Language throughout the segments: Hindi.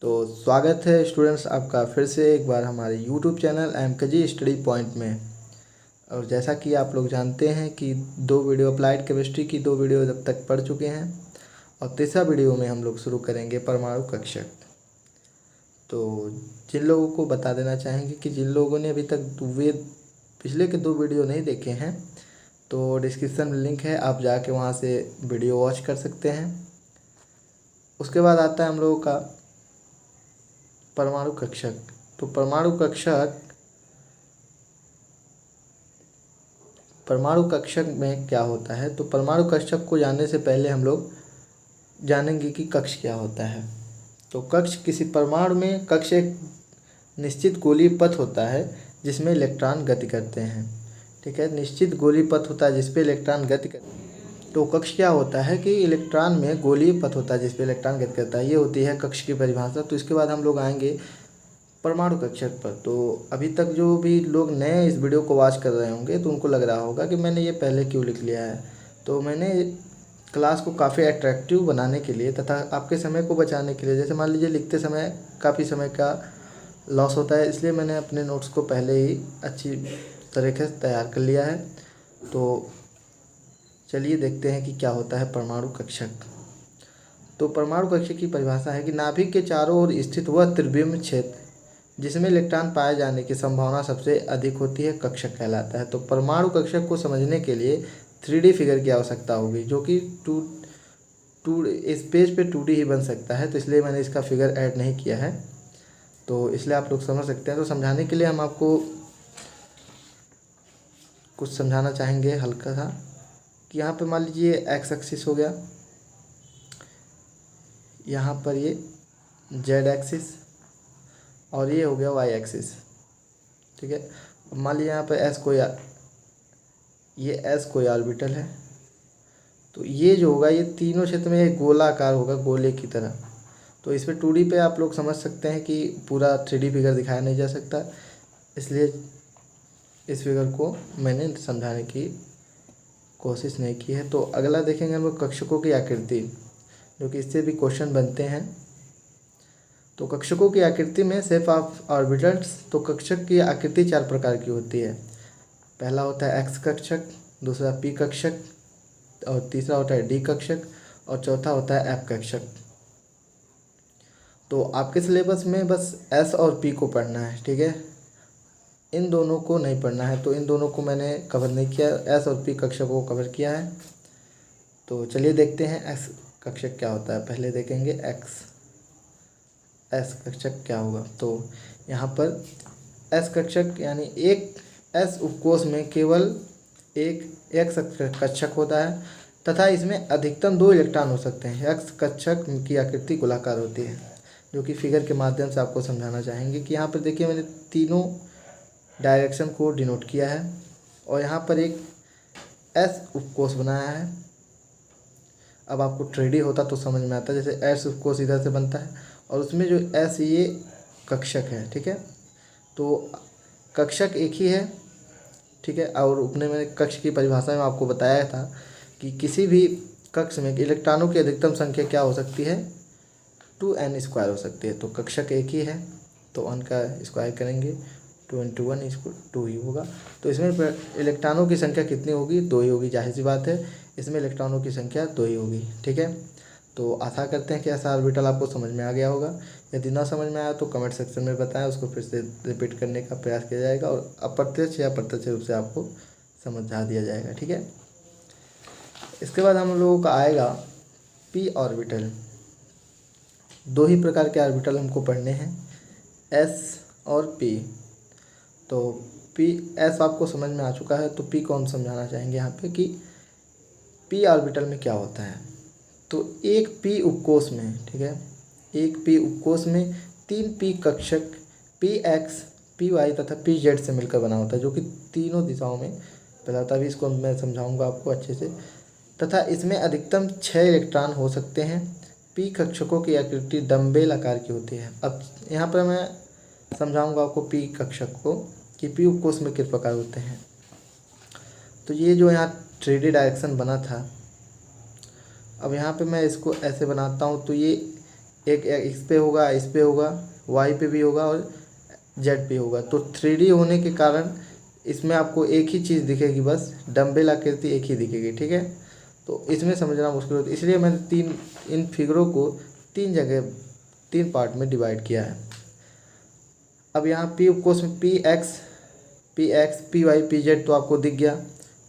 तो स्वागत है स्टूडेंट्स आपका फिर से एक बार हमारे YouTube channel MKG study point में। और जैसा कि आप लोग जानते हैं कि दो वीडियो अप्लाइड केमिस्ट्री की दो वीडियो अब तक पढ़ चुके हैं और तीसरा वीडियो में हम लोग शुरू करेंगे परमाणु कक्षक। तो जिन लोगों को बता देना चाहेंगे कि जिन लोगों ने अभी तक वे पिछले के दो वीडियो नहीं देखे हैं तो डिस्क्रिप्शन में लिंक है, आप जाके वहाँ से वीडियो वॉच कर सकते हैं। उसके बाद आता है हम लोगों का परमाणु कक्षक। तो परमाणु कक्षक में क्या होता है, तो परमाणु कक्षक को जानने से पहले हम लोग जानेंगे कि कक्ष क्या होता है। तो कक्ष किसी परमाणु में कक्ष एक निश्चित गोलीय पथ होता है जिसमें इलेक्ट्रॉन गति करते हैं। ठीक है, निश्चित गोलीय पथ होता है जिसपे इलेक्ट्रॉन गति करते हैं। तो कक्ष क्या होता है कि इलेक्ट्रॉन में गोलीय पथ होता है जिसपे इलेक्ट्रॉन गति करता है। ये होती है कक्ष की परिभाषा। तो इसके बाद हम लोग आएंगे परमाणु कक्षक पर। तो अभी तक जो भी लोग नए इस वीडियो को वॉच कर रहे होंगे तो उनको लग रहा होगा कि मैंने ये पहले क्यों लिख लिया है। तो मैंने क्लास को काफ़ी अट्रैक्टिव बनाने के लिए तथा आपके समय को बचाने के लिए, जैसे मान लीजिए लिखते समय काफ़ी समय का लॉस होता है, इसलिए मैंने अपने नोट्स को पहले ही अच्छी तरीके से तैयार कर लिया है। तो चलिए देखते हैं कि क्या होता है परमाणु कक्षक। तो परमाणु कक्षक की परिभाषा है कि नाभिक के चारों ओर स्थित वह त्रिविम क्षेत्र जिसमें इलेक्ट्रॉन पाए जाने की संभावना सबसे अधिक होती है कक्षक कहलाता है। तो परमाणु कक्षक को समझने के लिए 3D फिगर की आवश्यकता होगी, जो कि इस पेज पे 2D ही बन सकता है। तो इसलिए मैंने इसका फिगर ऐड नहीं किया है, तो इसलिए आप लोग समझ सकते हैं। तो समझाने के लिए हम आपको कुछ समझाना चाहेंगे हल्का सा कि यहाँ पे मान लीजिए एक्स एक्सिस हो गया, यहाँ पर ये जेड एक्सिस और ये हो गया वाई एक्सिस। ठीक है, अब मान लीजिए यहाँ पे एस कोई ऑर्बिटल है। तो ये जो होगा ये तीनों क्षेत्र में एक गोलाकार होगा, गोले की तरह। तो इस पर 2D पे आप लोग समझ सकते हैं कि पूरा 3D फिगर दिखाया नहीं जा सकता, इसलिए इस फिगर को मैंने समझाने की कोशिश नहीं की है। तो अगला देखेंगे हम लोग कक्षकों की आकृति, जो कि इससे भी क्वेश्चन बनते हैं। तो कक्षकों की आकृति में शेप ऑफ ऑर्बिटल्स। तो कक्षक की आकृति 4 प्रकार की होती है। पहला होता है एक्स कक्षक, दूसरा पी कक्षक, और तीसरा होता है डी कक्षक, और चौथा होता है एफ कक्षक। तो आपके सिलेबस में बस एस और पी को पढ़ना है, ठीक है, इन दोनों को नहीं पढ़ना है। तो इन दोनों को मैंने कवर नहीं किया, एस और पी कक्षकों को कवर किया है। तो चलिए देखते हैं एक्स कक्षक क्या होता है। पहले देखेंगे एस कक्षक क्या होगा। तो यहाँ पर एस कक्षक यानी एक एस उपकोष में केवल एक एक्स कक्षक होता है तथा इसमें अधिकतम 2 इलेक्ट्रॉन हो सकते हैं। एक्स कक्षक की आकृति गोलाकार होती है, जो कि फिगर के माध्यम से आपको समझाना चाहेंगे कि यहाँ पर देखिए मैंने तीनों डायरेक्शन को डिनोट किया है और यहाँ पर एक एस उपकोष बनाया है। अब आपको 3D होता तो समझ में आता, जैसे एस उपकोष इधर से बनता है और उसमें जो एस ये कक्षक है। ठीक है, तो कक्षक एक ही है, ठीक है। और अपने मैंने कक्ष की परिभाषा में आपको बताया था कि किसी भी कक्ष में इलेक्ट्रॉनों की अधिकतम संख्या क्या हो सकती है, 2n स्क्वायर हो सकती है। तो कक्षक एक ही है, तो n का स्क्वायर करेंगे 2 × 1 = 2 ही होगा। तो इसमें इलेक्ट्रॉनों की संख्या कितनी होगी, 2 ही होगी, जाहिर सी बात है, इसमें इलेक्ट्रॉनों की संख्या 2 ही होगी। ठीक है, तो आशा करते हैं कि ऐसा ऑर्बिटल आपको समझ में आ गया होगा। यदि ना समझ में आया तो कमेंट सेक्शन में बताएं, उसको फिर से रिपीट करने का प्रयास किया जाएगा और अप्रत्यक्ष या प्रत्यक्ष रूप से आपको समझा दिया जाएगा। ठीक है, इसके बाद हम लोगों का आएगा पी ऑर्बिटल। 2 ही प्रकार के ऑर्बिटल हमको पढ़ने हैं, एस और पी। तो पी एस आपको समझ में आ चुका है, तो पी को हम समझाना चाहेंगे यहाँ पे कि पी ऑर्बिटल में क्या होता है। तो एक पी उपकोष में, ठीक है, एक पी उपकोष में 3 पी कक्षक पी एक्स, पी वाई तथा पी जेड से मिलकर बना होता है, जो कि तीनों दिशाओं में पहला होता है। अभी इसको मैं समझाऊंगा आपको अच्छे से। तथा इसमें अधिकतम 6 इलेक्ट्रॉन हो सकते हैं। पी कक्षकों की आकृति डम्बेल आकार की होती है। अब यहाँ पर मैं समझाऊंगा आपको पी कक्षक को कि पी उपकोष में किस प्रकार होते हैं। तो ये जो यहाँ 3D डायरेक्शन बना था, अब यहाँ पे मैं इसको ऐसे बनाता हूँ। तो ये एक इस पे होगा, इस पे होगा, वाई पे भी होगा और जेड पे होगा। तो 3D होने के कारण इसमें आपको एक ही चीज़ दिखेगी, बस डंबल आकृति एक ही दिखेगी, ठीक है। तो इसमें समझना मुश्किल होता है, इसलिए मैंने इन फिगरों को 3 जगह 3 पार्ट में डिवाइड किया है। अब यहाँ पी उपकोष में P x P Y P Z तो आपको दिख गया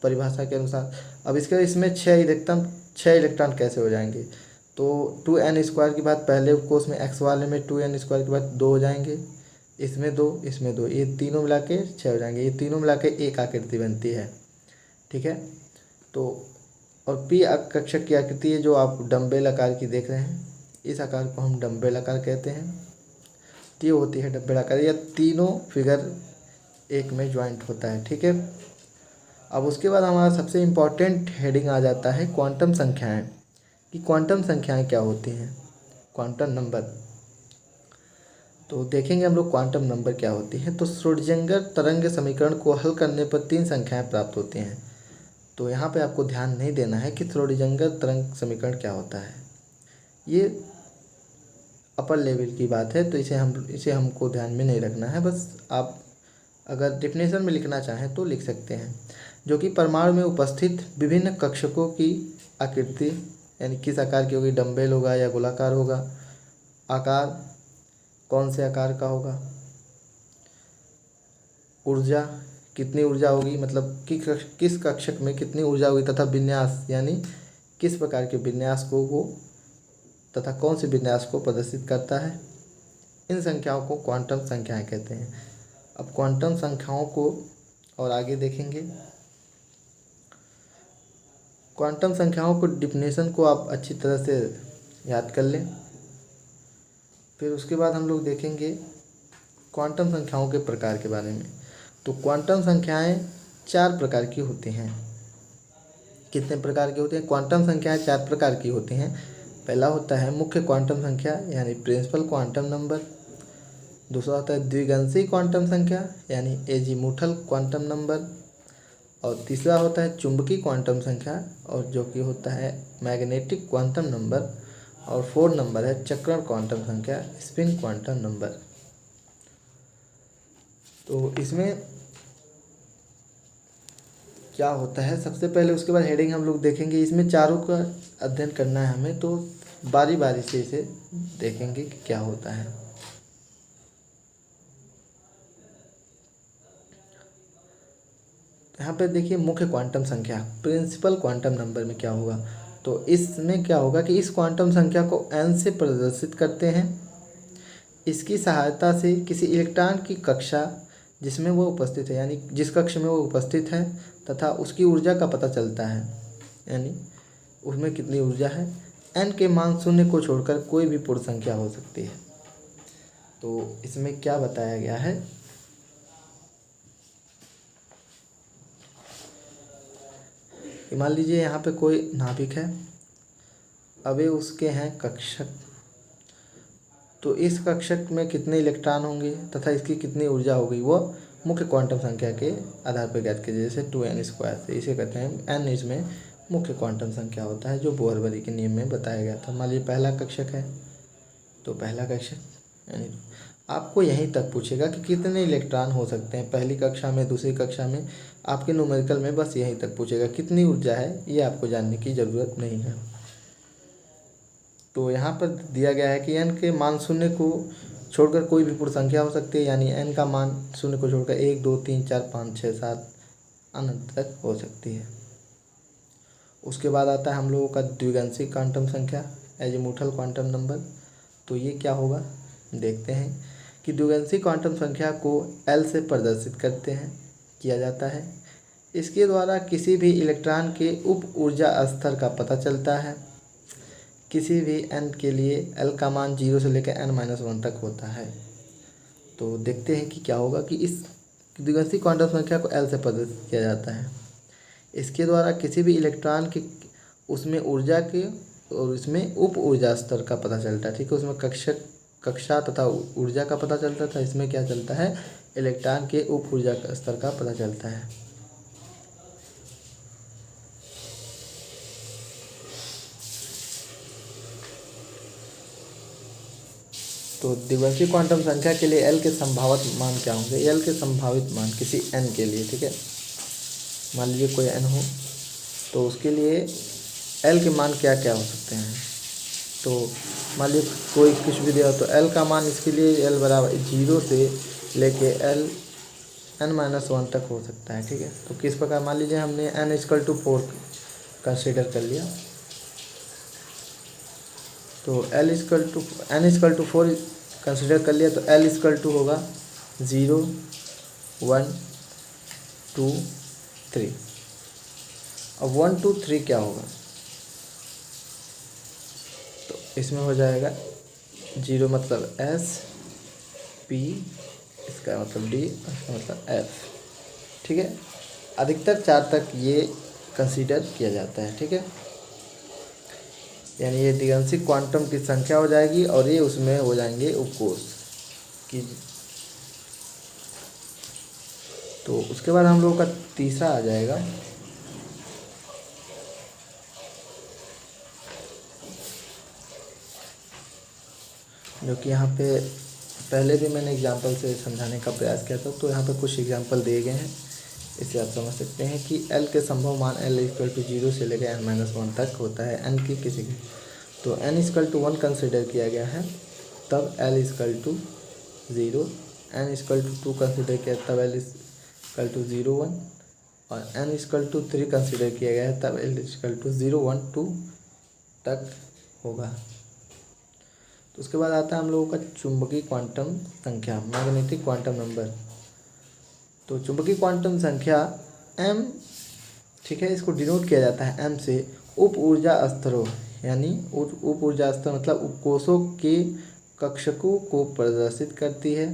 परिभाषा के अनुसार। अब इसमें 6 इलेक्ट्रॉन कैसे हो जाएंगे। तो 2n² की बात पहले उपकोष में एक्स वाले में 2n² के बाद 2 हो जाएंगे, इसमें 2, इसमें 2, ये तीनों मिला के 6 हो जाएंगे। ये तीनों मिला के एक आकृति बनती है, ठीक है। तो और पी कक्षक की आकृति है जो आप डंबल आकार की देख रहे हैं, इस आकार को हम डंबल आकार कहते हैं। तो ये होती है डंबल आकार। यह तीनों फिगर एक में ज्वाइंट होता है, ठीक है। अब उसके बाद हमारा सबसे इम्पॉर्टेंट हेडिंग आ जाता है क्वांटम संख्याएं, कि क्वांटम संख्याएं क्या होती हैं, क्वांटम नंबर। तो देखेंगे हम लोग क्वांटम नंबर क्या होती है। तो श्रोडिंगर तरंग समीकरण को हल करने पर 3 संख्याएं प्राप्त होती हैं। तो यहाँ पे आपको ध्यान नहीं देना है कि श्रोडिंगर तरंग समीकरण क्या होता है, ये अपर लेवल की बात है, तो इसे हमको ध्यान में नहीं रखना है। बस आप अगर डेफिनेशन में लिखना चाहें तो लिख सकते हैं, जो कि परमाणु में उपस्थित विभिन्न कक्षकों की आकृति, यानी किस आकार की होगी, डंबल होगा या गोलाकार होगा, आकार कौन से आकार का होगा, ऊर्जा कितनी ऊर्जा होगी, मतलब किस कक्षक में कितनी ऊर्जा होगी, तथा विन्यास यानी किस प्रकार के विन्यास को वो तथा कौन से विन्यास को प्रदर्शित करता है। इन संख्याओं को क्वांटम संख्याएं कहते हैं। अब क्वांटम संख्याओं को और आगे देखेंगे। क्वांटम संख्याओं को डिफिनेशन को आप अच्छी तरह से याद कर लें। फिर उसके बाद हम लोग देखेंगे क्वांटम संख्याओं के प्रकार के बारे में। तो क्वांटम संख्याएं 4 प्रकार की होती हैं। कितने प्रकार की होती हैं? क्वांटम संख्याएं 4 प्रकार की होती हैं। पहला होता है मुख्य क्वांटम संख्या यानी प्रिंसिपल क्वांटम नंबर। दूसरा होता है द्विगंशी क्वांटम संख्या यानी एजीमुथल क्वांटम नंबर। और तीसरा होता है चुंबकीय क्वांटम संख्या, और जो कि होता है मैग्नेटिक क्वांटम नंबर। और 4 नंबर है चक्रण क्वांटम संख्या, स्पिन क्वांटम नंबर। तो इसमें क्या होता है, सबसे पहले उसके बाद हेडिंग हम लोग देखेंगे। इसमें चारों का अध्ययन करना है हमें, तो बारी बारी से इसे देखेंगे कि क्या होता है। यहाँ पे देखिए मुख्य क्वांटम संख्या प्रिंसिपल क्वांटम नंबर में क्या होगा। तो इसमें क्या होगा कि इस क्वांटम संख्या को n से प्रदर्शित करते हैं। इसकी सहायता से किसी इलेक्ट्रॉन की कक्षा जिसमें वो उपस्थित है, यानी जिस कक्ष में वो उपस्थित है, तथा उसकी ऊर्जा का पता चलता है, यानी उसमें कितनी ऊर्जा है। n के मान 0 को छोड़कर कोई भी पूर्ण संख्या हो सकती है। तो इसमें क्या बताया गया है, मान लीजिए यहाँ पे कोई नाभिक है, अब ये उसके हैं कक्षक। तो इस कक्षक में कितने इलेक्ट्रॉन होंगे तथा इसकी कितनी ऊर्जा होगी, वो मुख्य क्वांटम संख्या के आधार पर ज्ञात कीजिए, जैसे 2n² से इसे कहते हैं। n इसमें मुख्य क्वांटम संख्या होता है जो बोहरबरी के नियम में बताया गया था। मान लीजिए पहला कक्षक है, तो पहला कक्षक यानी आपको यहीं तक पूछेगा कि कितने इलेक्ट्रॉन हो सकते हैं, पहली कक्षा में, दूसरी कक्षा में, आपके न्यूमेरिकल में बस यहीं तक पूछेगा। कितनी ऊर्जा है ये आपको जानने की ज़रूरत नहीं है। तो यहाँ पर दिया गया है कि n के मान 0 को छोड़कर कोई भी पूर्ण संख्या हो सकती है, यानी n का मान 0 को छोड़कर 1 2 3 4 5 6 7 अनंत तक हो सकती है। उसके बाद आता है हम लोगों का द्विगंशी क्वांटम संख्या, एजीमुथल क्वांटम नंबर। तो ये क्या होगा, देखते हैं कि द्विगंशी क्वांटम संख्या को L से प्रदर्शित किया जाता है। इसके द्वारा किसी भी इलेक्ट्रॉन के उप ऊर्जा स्तर का पता चलता है। किसी भी n के लिए L का मान 0 से लेकर n-1 तक होता है। तो देखते हैं कि क्या होगा कि इस द्विगंशी क्वांटम संख्या को L से प्रदर्शित किया जाता है। इसके द्वारा किसी भी इलेक्ट्रॉन के उसमें ऊर्जा के और उसमें उप ऊर्जा स्तर का पता चलता है, ठीक है। उसमें कक्षा तथा ऊर्जा का पता चलता था, इसमें क्या चलता है, इलेक्ट्रॉन के उप ऊर्जा स्तर का पता चलता है। तो द्विवंशी क्वांटम संख्या के लिए एल के संभावित मान क्या होंगे? एल के संभावित मान किसी एन के लिए, ठीक है, मान लीजिए कोई एन हो, तो उसके लिए एल के मान क्या क्या हो सकते हैं? तो मान लीजिए कोई कुछ भी दिया हो तो एल का मान इसके लिए एल बराबर 0 से लेके एल n-1 तक हो सकता है, ठीक है। तो किस प्रकार, मान लीजिए हमने n=4 कंसीडर कर लिया, तो n=4 कंसीडर कर लिया, तो l होगा 0 1 2 3। अब 1 2 3 क्या होगा? तो इसमें हो जाएगा 0 मतलब S, P, इसका मतलब D, इसका मतलब F, ठीक है। अधिकतर 4 तक ये कंसीडर किया जाता है, ठीक है। यानी ये द्विअंशी क्वांटम की संख्या हो जाएगी और ये उसमें हो जाएंगे उपकोष की। तो उसके बाद हम लोगों का तीसरा आ जाएगा जो कि यहाँ पे पहले भी मैंने एग्जांपल से समझाने का प्रयास किया था, तो यहाँ पे कुछ एग्जांपल दिए गए हैं, इससे आप समझ सकते हैं कि L के संभव मान L=0 से लेकर n-1 तक होता है n की किसी की। तो n=1 कंसिडर किया गया है तब L=0, n=2 कंसिडर किया तब L=0 1, और n=3 कंसिडर किया गया है तब L=0 1 2 तक होगा। तो उसके बाद आता है हम लोगों का चुंबकीय क्वांटम संख्या, मैग्नेटिक क्वांटम नंबर। तो चुंबकीय क्वांटम संख्या m, ठीक है, इसको डिनोट किया जाता है m से उप ऊर्जा स्तरों, यानी उप ऊर्जा स्तर मतलब उपकोषों के कक्षकों को प्रदर्शित करती है।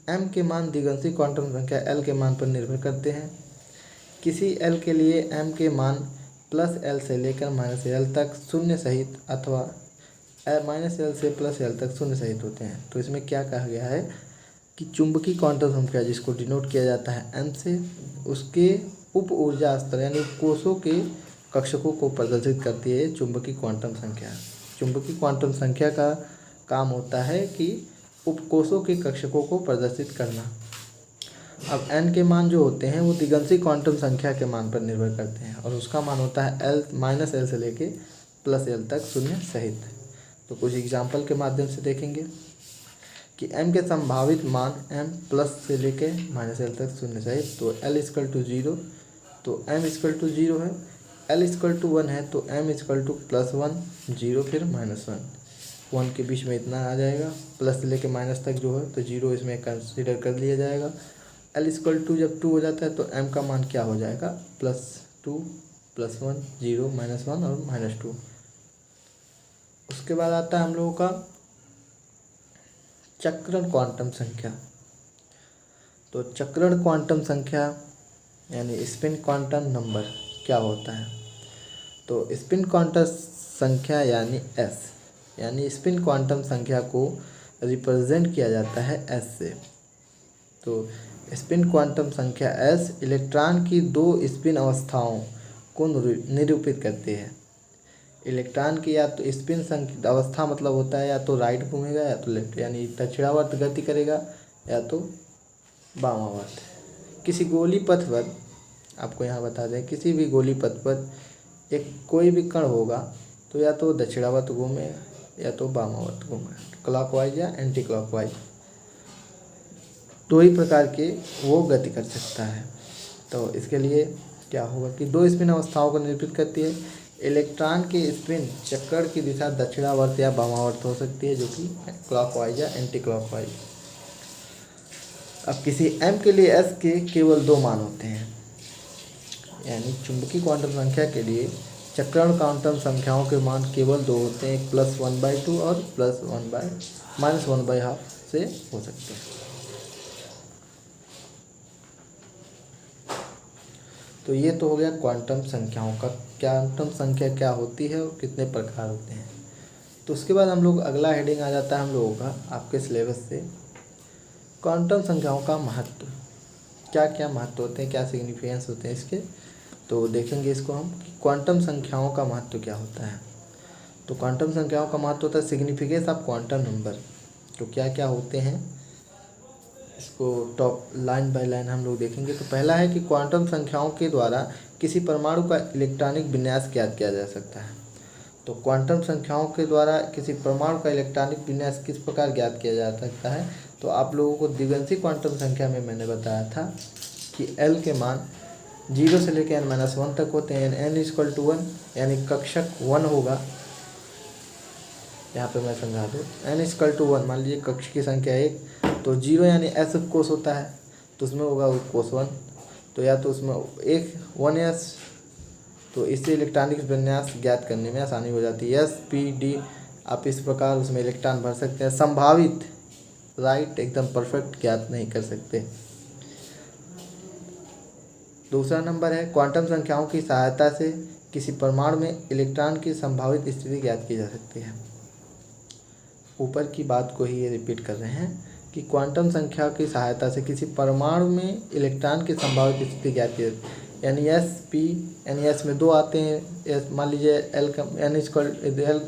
m के मान द्विअंशी क्वांटम संख्या l के मान पर निर्भर करते हैं। किसी l के लिए m के मान +L से लेकर -L तक शून्य सहित अथवा -L से +L तक शून्य सहित होते हैं। तो इसमें क्या कहा गया है कि चुंबकीय क्वांटम संख्या जिसको डिनोट किया जाता है m से, उसके उप ऊर्जा स्तर यानी कोषों के कक्षकों को प्रदर्शित करती है चुंबकीय क्वांटम संख्या। चुंबकीय क्वांटम संख्या का काम होता है कि उपकोषों के कक्षकों को प्रदर्शित करना। अब n के मान जो होते हैं वो द्विअंशी क्वांटम संख्या के मान पर निर्भर करते हैं और उसका मान होता है -L से लेके +L तक शून्य सहित। तो कुछ एग्जाम्पल के माध्यम से देखेंगे कि m के संभावित मान m प्लस से लेके -L तक शून्य सहित। तो L=0, तो m=0 है, L=1 है तो m=+1 0 फिर -1, 1 के बीच में इतना आ जाएगा, प्लस से लेके माइनस तक जो है तो 0 इसमें कंसीडर कर लिया जाएगा। L=2 जब 2 हो जाता है तो m का मान क्या हो जाएगा? +2 +1 0 -1 और -2। उसके बाद आता है हम लोगों का चक्रण क्वांटम संख्या। तो चक्रण क्वांटम संख्या यानी स्पिन क्वांटम नंबर क्या होता है? तो स्पिन क्वांटम संख्या यानी S, यानी स्पिन क्वांटम संख्या को रिप्रेजेंट किया जाता है S से। तो स्पिन क्वांटम संख्या S इलेक्ट्रॉन की 2 स्पिन अवस्थाओं को निरूपित करती है। इलेक्ट्रॉन की या तो स्पिन अवस्था मतलब होता है या तो राइट घूमेगा या तो लेफ्ट, यानी दक्षिणावर्त गति करेगा या तो वामावर्त। किसी गोली पथ पर, आपको यहाँ बता दें, किसी भी गोली पथ पर एक कोई भी कण होगा तो या तो दक्षिणावर्त घूमेगा या तो वामावर्त घूमेगा, क्लॉकवाइज या एंटी क्लॉकवाइज, 2 ही प्रकार के वो गति कर सकता है। तो इसके लिए क्या होगा कि 2 स्पिन अवस्थाओं को निरूपित करती है। इलेक्ट्रॉन की स्पिन चक्कर की दिशा दक्षिणावर्त या वामावर्त हो सकती है, जो कि क्लॉकवाइज या एंटी क्लॉकवाइज। अब किसी m के लिए s के केवल 2 मान होते हैं, यानी चुंबकीय क्वांटम संख्या के लिए चक्रण क्वांटम संख्याओं के मान केवल 2 होते हैं, एक +1/2 और -1/2 से हो सकते हैं। तो ये तो हो गया क्वांटम संख्याओं का, क्वांटम संख्या क्या होती है और कितने प्रकार होते हैं। तो उसके बाद हम लोग अगला हेडिंग आ जाता है हम लोगों का आपके सिलेबस से, क्वांटम संख्याओं का महत्व। क्या क्या महत्व होते हैं, क्या सिग्निफिकेंस होते हैं इसके, तो देखेंगे इसको हम कि क्वांटम संख्याओं का महत्व क्या होता है। तो क्वांटम संख्याओं का महत्व होता है सिग्निफिकेंस ऑफ क्वांटम नंबर। तो क्या क्या होते हैं इसको टॉप लाइन बाय लाइन हम लोग देखेंगे। तो पहला है कि क्वांटम संख्याओं के द्वारा किसी परमाणु का इलेक्ट्रॉनिक विन्यास ज्ञात किया जा सकता है। तो क्वांटम संख्याओं के द्वारा किसी परमाणु का इलेक्ट्रॉनिक विन्यास किस प्रकार ज्ञात किया जा सकता है। तो आप लोगों को द्विगंशी क्वांटम संख्या में मैंने बताया था कि L के मान 0 से लेकर n-1 तक होते हैं। n=1 यानी कक्षक 1 होगा। यहाँ पे मैं समझा दूँ, n=1 मान लीजिए कक्ष की संख्या 1, तो 0 यानी s उपकोष होता है, तो उसमें होगा उपकोष 1। तो या तो उसमें 1s, तो इससे इलेक्ट्रॉनिक विन्यास ज्ञात करने में आसानी हो जाती है। s p d आप इस प्रकार उसमें इलेक्ट्रॉन भर सकते हैं। संभावित राइट एकदम परफेक्ट ज्ञात नहीं कर सकते। दूसरा नंबर है क्वांटम संख्याओं की सहायता से किसी परमाणु में इलेक्ट्रॉन की संभावित स्थिति ज्ञात की जा सकती है। ऊपर की बात को ही ये रिपीट कर रहे हैं कि क्वांटम संख्या की सहायता से किसी परमाणु में इलेक्ट्रॉन की संभावित स्थिति ज्ञात की जाती है। यानी s में 2 आते हैं। मान लीजिए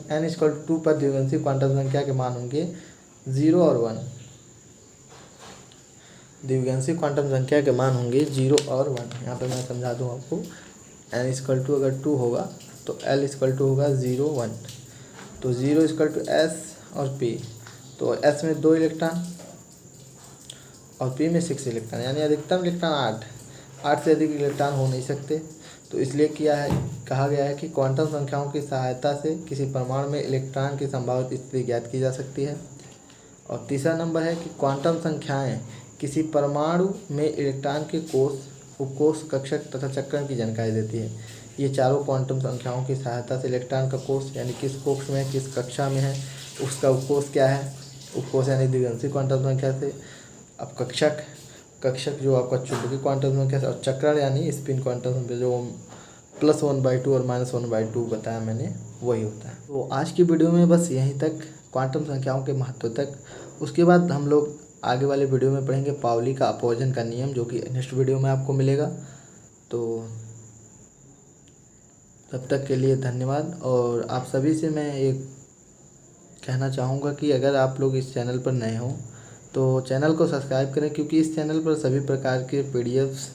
n=2 पर द्विवंशी क्वांटम संख्या के मान होंगे 0 और 1। द्विवंशी क्वांटम संख्या के मान होंगे 0 और 1। यहाँ पर मैं समझा दूँ आपको, n= अगर 2 होगा तो L= होगा 0 1। तो 0 s और p, तो s में 2 इलेक्ट्रॉन और p में 6 इलेक्ट्रॉन, यानी अधिकतम इलेक्ट्रॉन 8 से अधिक इलेक्ट्रॉन हो नहीं सकते। तो इसलिए कहा गया है कि क्वांटम संख्याओं की सहायता से किसी परमाणु में इलेक्ट्रॉन की संभावित स्थिति ज्ञात की जा सकती है। और तीसरा नंबर है कि क्वांटम संख्याएं किसी परमाणु में इलेक्ट्रॉन के कोष, उपकोष, कक्षक तथा चक्रण की जानकारी देती है। ये चारों क्वांटम संख्याओं की सहायता से इलेक्ट्रॉन का कोष यानी किस कोष में है, किस कक्षा में है, उसका उपकोष क्या है, उपकोष यानी द्विवंशी क्वांटम संख्या से। अब कक्षक जो आपका चुंबकीय क्वांटम संख्या से, और चक्रण यानी स्पिन क्वांटम संख्या जो +1/2 और -1/2 बताया मैंने, वही होता है। तो आज की वीडियो में बस यहीं तक, क्वांटम संख्याओं के महत्व तक। उसके बाद हम लोग आगे वाले वीडियो में पढ़ेंगे पाउली का अपवर्जन का नियम, जो कि नेक्स्ट वीडियो में आपको मिलेगा। तो तब तक के लिए धन्यवाद। और आप सभी से मैं एक कहना चाहूँगा कि अगर आप लोग इस चैनल पर नए हों तो चैनल को सब्सक्राइब करें, क्योंकि इस चैनल पर सभी प्रकार के PDFs,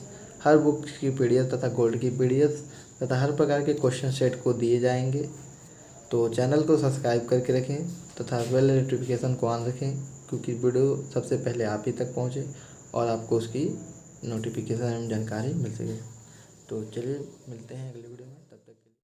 हर बुक की PDF तथा गोल्ड की PDFs तथा हर प्रकार के क्वेश्चन सेट को दिए जाएंगे। तो चैनल को सब्सक्राइब करके रखें तथा बेल नोटिफिकेशन को ऑन रखें, क्योंकि वीडियो सबसे पहले आप ही तक पहुँचे और आपको उसकी नोटिफिकेशन एवं जानकारी मिल सके। तो चलिए मिलते हैं अगले वीडियो में।